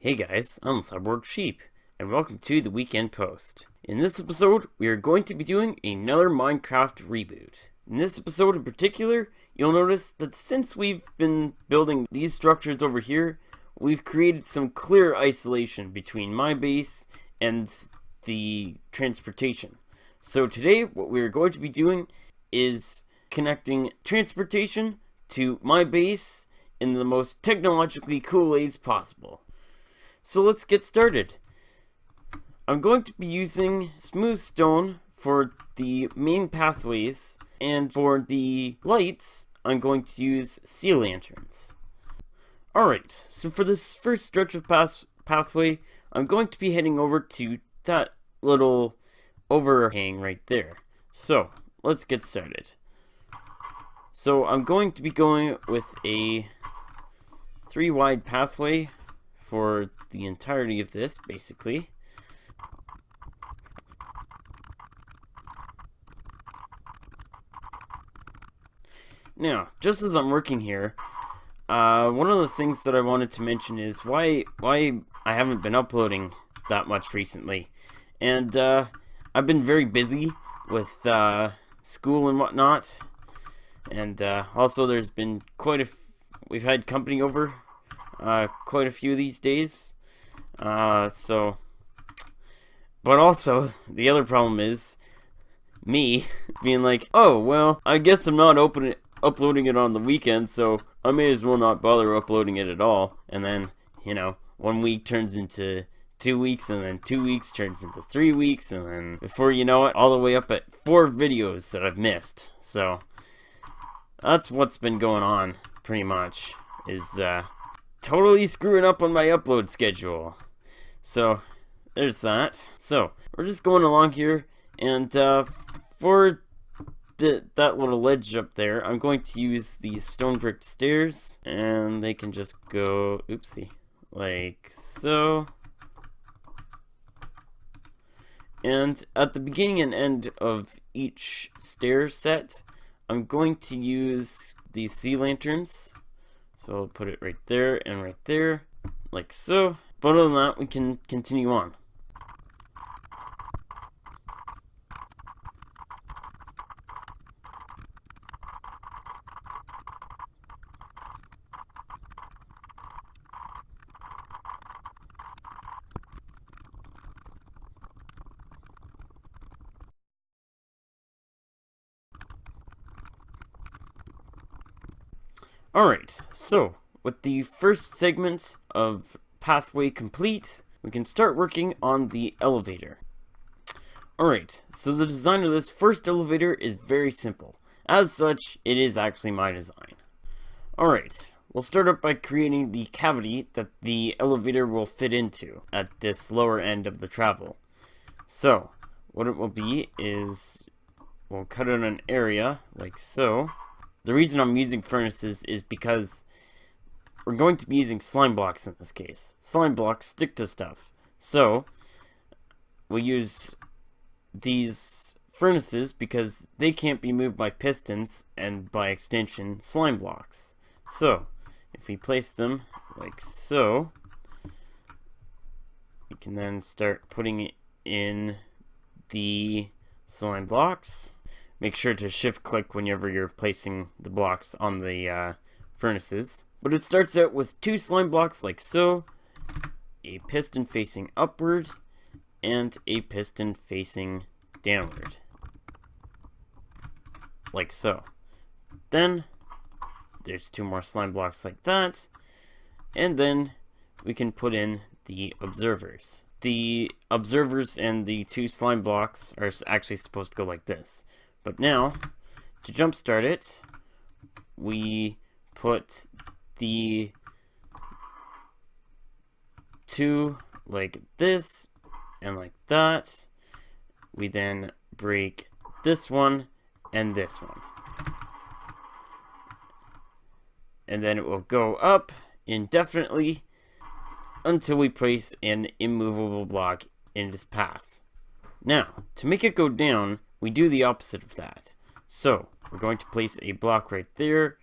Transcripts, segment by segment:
Hey guys, I'm Cyborg Sheep, and welcome to the Weekend Post. In this episode, we are going to be doing another Minecraft reboot. In this episode in particular, you'll notice that since we've been building these structures over here, we've created some clear isolation between my base and the transportation. So today, what we're going to be doing is connecting transportation to my base in the most technologically cool ways possible. So let's get started. I'm going to be using smooth stone for the main pathways, and for the lights, I'm going to use sea lanterns. Alright, so for this first stretch of pathway, I'm going to be heading over to that little overhang right there. So, let's get started. So I'm going to be going with a 3 wide pathway for the entirety of this, basically. Now, just as I'm working here, one of the things that I wanted to mention is why I haven't been uploading that much recently. And I've been very busy with school and whatnot. And also there's been we've had company over quite a few of these days. But also, the other problem is me being like, oh, well, I guess I'm not uploading it on the weekend, so I may as well not bother uploading it at all. And then, 1 week turns into 2 weeks, and then 2 weeks turns into 3 weeks, and then before you know it, all the way up at 4 videos that I've missed. So that's what's been going on, pretty much, is totally screwing up on my upload schedule. So there's that. So we're just going along here, and for that little ledge up there, I'm going to use these stone brick stairs, and they can just go, oopsie, like so. And at the beginning and end of each stair set, I'm going to use these sea lanterns. So I'll put it right there and right there, like so. But other than that, we can continue on. Alright, so with the first segment of pathway complete, we can start working on the elevator. Alright, so the design of this first elevator is very simple. As such, it is actually my design. Alright, we'll start up by creating the cavity that the elevator will fit into at this lower end of the travel. So, what it will be is, we'll cut out an area, like so. The reason I'm using furnaces is because we're going to be using slime blocks in this case. Slime blocks stick to stuff. So, we'll use these furnaces because they can't be moved by pistons and, by extension, slime blocks. So, if we place them like so, we can then start putting in the slime blocks. Make sure to shift click whenever you're placing the blocks on the furnaces. But it starts out with 2 slime blocks like so, a piston facing upward, and a piston facing downward. Like so. Then, there's 2 more slime blocks like that, and then we can put in the observers. The observers and the 2 slime blocks are actually supposed to go like this. But now, to jumpstart it, we put the 2 like this and like that. We then break this one and this one. And then it will go up indefinitely until we place an immovable block in its path. Now, to make it go down, we do the opposite of that. So, we're going to place a block right there,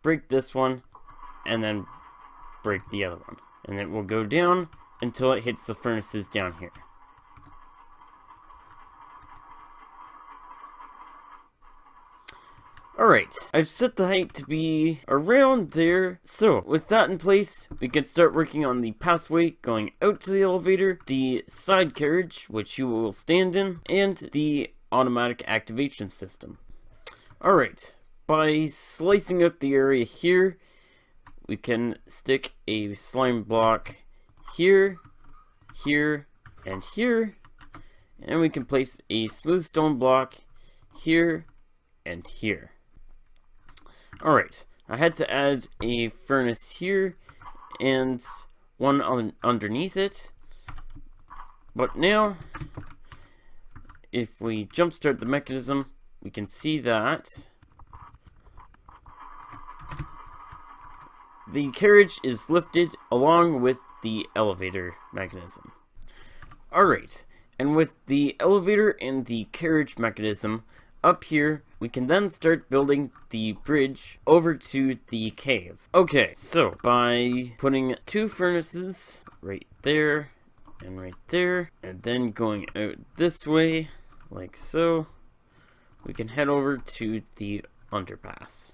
break this one, and then break the other one. And it will go down until it hits the furnaces down here. Alright, I've set the height to be around there. So, with that in place, we can start working on the pathway going out to the elevator, the side carriage, which you will stand in, and the automatic activation system. Alright, by slicing out the area here, we can stick a slime block here, here, and here, and we can place a smooth stone block here and here. Alright, I had to add a furnace here and one underneath it, but now if we jumpstart the mechanism, we can see that the carriage is lifted along with the elevator mechanism. Alright, and with the elevator and the carriage mechanism up here, we can then start building the bridge over to the cave. Okay, so by putting 2 furnaces right there and right there, and then going out this way, like so, we can head over to the underpass.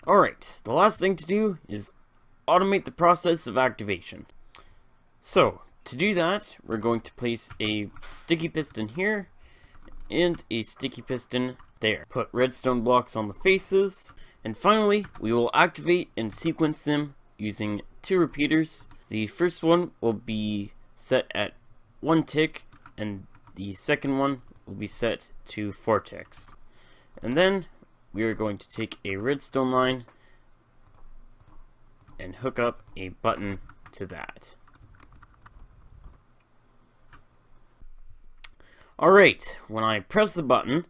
Alright, the last thing to do is automate the process of activation. So, to do that, we're going to place a sticky piston here and a sticky piston there. Put redstone blocks on the faces, and finally, we will activate and sequence them using 2 repeaters. The first one will be set at 1 tick, and the second one will be set to 4 ticks. And then we are going to take a redstone line and hook up a button to that. Alright, when I press the button,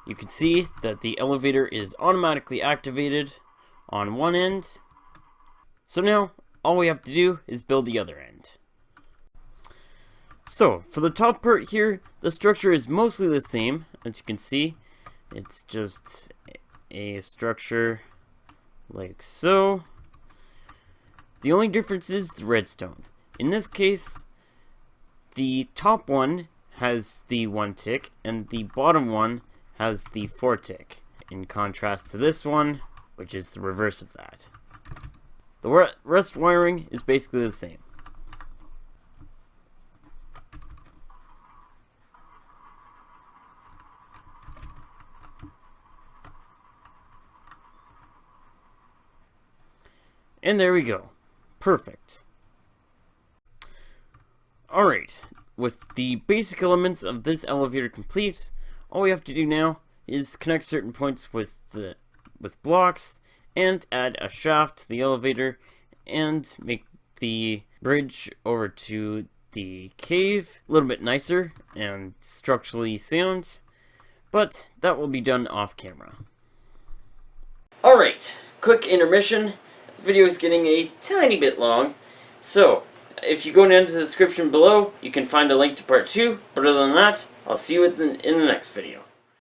you can see that the elevator is automatically activated on one end. So now, all we have to do is build the other end. So, for the top part here, the structure is mostly the same, as you can see. It's just a structure like so. The only difference is the redstone. In this case, the top one has the 1 tick, and the bottom one has the 4 tick, in contrast to this one, which is the reverse of that. The rest wiring is basically the same. And there we go. Perfect. Alright, with the basic elements of this elevator complete, all we have to do now is connect certain points with blocks and add a shaft to the elevator and make the bridge over to the cave a little bit nicer and structurally sound, but that will be done off camera. Alright, quick intermission. The video is getting a tiny bit long, so if you go down to the description below, you can find a link to part 2, but other than that, I'll see you in the next video.